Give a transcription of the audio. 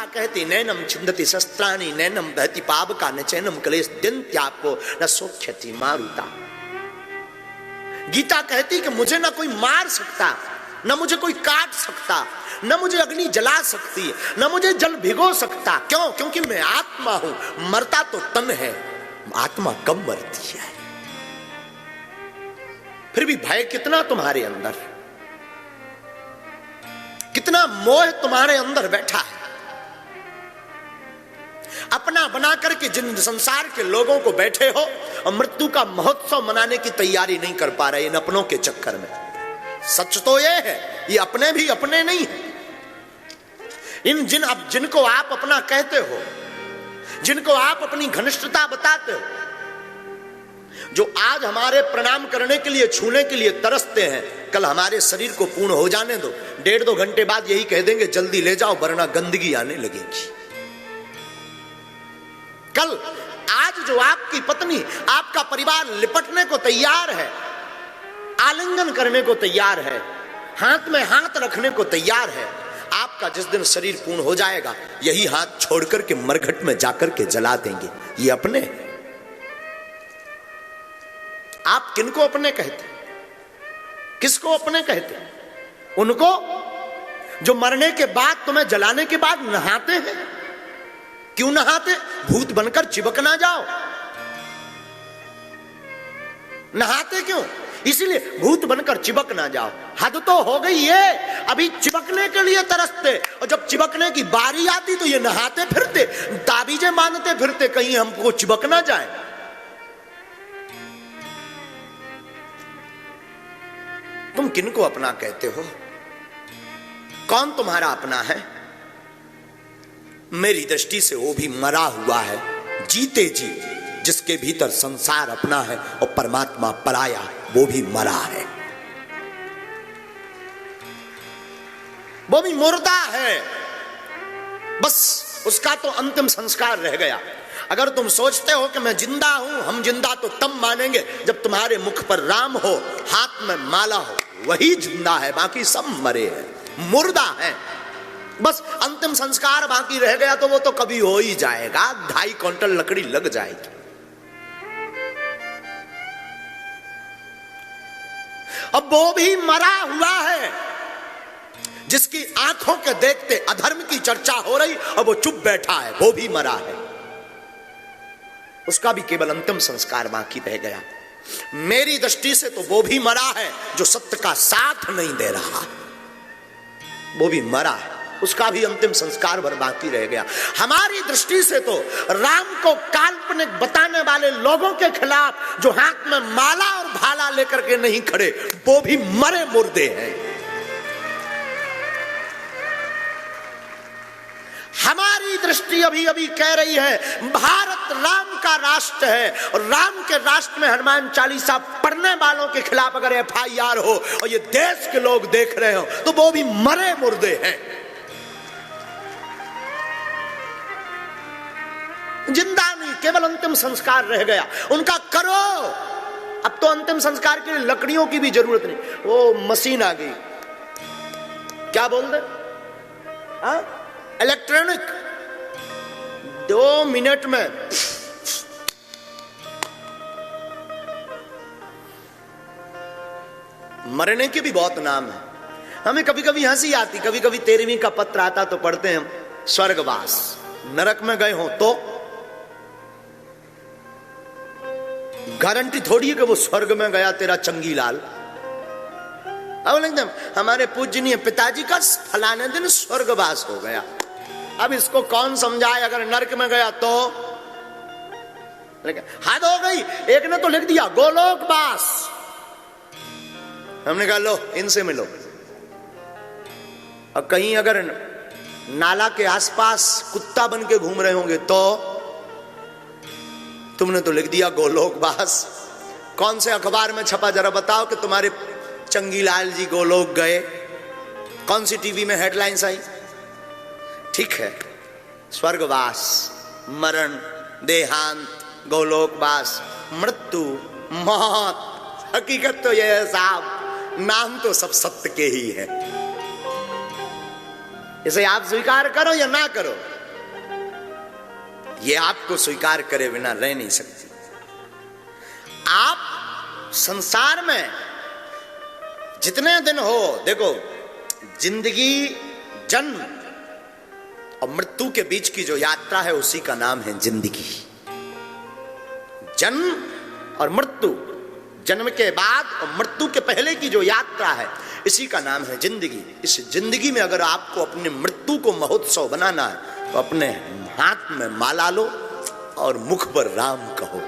गीता कहती नैनम छिंदति शस्त्राणि नैनम बहति पावका न चैनम क्लेश दिन्त्यापो न सोख्यति मारुता। गीता कहती कि मुझे ना कोई मार सकता, न मुझे कोई काट सकता, न मुझे अग्नि जला सकती, न मुझे जल भिगो सकता। क्यों? क्योंकि मैं आत्मा हूं। मरता तो तन है, आत्मा कब मरती है। फिर भी भय कितना तुम्हारे अंदर, कितना मोह तुम्हारे अंदर बैठा है। अपना बना करके जिन संसार के लोगों को बैठे हो और मृत्यु का महोत्सव मनाने की तैयारी नहीं कर पा रहे इन अपनों के चक्कर में। सच तो ये है, ये अपने भी अपने नहीं है। जिनको आप अपना कहते हो, जिनको आप अपनी घनिष्ठता बताते हो, जो आज हमारे प्रणाम करने के लिए, छूने के लिए तरसते हैं, कल हमारे शरीर को पूर्ण हो जाने दो, 1.5-2 घंटे बाद यही कह देंगे जल्दी ले जाओ वरना गंदगी आने लगेगी। कल आज जो आपकी पत्नी, आपका परिवार लिपटने को तैयार है, आलिंगन करने को तैयार है, हाथ में हाथ रखने को तैयार है, आपका जिस दिन शरीर पूर्ण हो जाएगा यही हाथ छोड़कर के मरघट में जाकर के जला देंगे। ये अपने, आप किनको अपने कहते, किसको अपने कहते? उनको जो मरने के बाद, तुम्हें जलाने के बाद नहाते हैं। क्यों नहाते? भूत बनकर चिपक ना जाओ। नहाते क्यों? इसीलिए भूत बनकर चिपक ना जाओ। हद तो हो गई ये, अभी चिपकने के लिए तरसते, और जब चिपकने की बारी आती तो ये नहाते फिरते, ताबीजें मानते फिरते कहीं हमको चिपक ना जाए। तुम किनको अपना कहते हो? कौन तुम्हारा अपना है? मेरी दृष्टि से वो भी मरा हुआ है, जीते जी जिसके भीतर संसार अपना है और परमात्मा पराया, वो भी मरा है, वो भी मुर्दा है। बस उसका तो अंतिम संस्कार रह गया। अगर तुम सोचते हो कि मैं जिंदा हूं, हम जिंदा तो तब मानेंगे जब तुम्हारे मुख पर राम हो, हाथ में माला हो, वही जिंदा है, बाकी सब मरे हैं, मुर्दा है। बस अंतिम संस्कार बाकी रह गया तो वो तो कभी हो ही जाएगा, 2.5 क्विंटल लकड़ी लग जाएगी। अब वो भी मरा हुआ है, जिसकी आंखों के देखते अधर्म की चर्चा हो रही और वो चुप बैठा है, वो भी मरा है। उसका भी केवल अंतिम संस्कार बाकी रह गया। मेरी दृष्टि से तो वो भी मरा है जो सत्य का साथ नहीं दे रहा, वो भी मरा है, उसका भी अंतिम संस्कार भर बाकी रह गया। हमारी दृष्टि से तो राम को काल्पनिक बताने वाले लोगों के खिलाफ जो हाथ में माला और भाला लेकर के नहीं खड़े, वो भी मरे मुर्दे हैं। हमारी दृष्टि अभी अभी कह रही है भारत राम का राष्ट्र है, और राम के राष्ट्र में हनुमान चालीसा पढ़ने वालों के खिलाफ अगर FIR हो और ये देश के लोग देख रहे हो तो वो भी मरे मुर्दे हैं। जिंदा नहीं, केवल अंतिम संस्कार रह गया, उनका करो। अब तो अंतिम संस्कार के लिए लकड़ियों की भी जरूरत नहीं, वो मशीन आ गई, क्या बोल दे, इलेक्ट्रॉनिक, 2 मिनट में मरने के भी बहुत नाम है। हमें कभी कभी हंसी आती, कभी कभी 13वीं का पत्र आता तो पढ़ते हैं स्वर्गवास, नरक में गए हो तो गारंटी थोड़ी है कि वो स्वर्ग में गया तेरा चंगी लाल। अब एकदम हमारे पूजनीय पिताजी का फलाने दिन स्वर्गवास हो गया। अब इसको कौन समझाए, अगर नरक में गया तो हद हो गई। एक ने तो लिख दिया गोलोकवास, हमने कहा लो इनसे मिलो। और कहीं अगर नाला के आसपास कुत्ता बन के घूम रहे होंगे तो तुमने तो लिख दिया गोलोकवास। कौन से अखबार में छपा जरा बताओ कि तुम्हारे चंगीलाल जी गोलोक गए, कौन सी टीवी में हेडलाइंस आई? ठीक है, स्वर्गवास, मरण, देहांत, गोलोकवास, मृत्यु, मौत, हकीकत तो यह है साहब, नाम तो सब सत्य के ही है। इसे आप स्वीकार करो या ना करो, ये आपको स्वीकार करे बिना रह नहीं सकती। आप संसार में जितने दिन हो, देखो जिंदगी जन्म और मृत्यु के बीच की जो यात्रा है उसी का नाम है जिंदगी। जन्म और मृत्यु, जन्म के बाद और मृत्यु के पहले की जो यात्रा है इसी का नाम है जिंदगी। इस जिंदगी में अगर आपको अपनी मृत्यु को महोत्सव बनाना है तो अपने हाथ में माला लो और मुख पर राम कहो।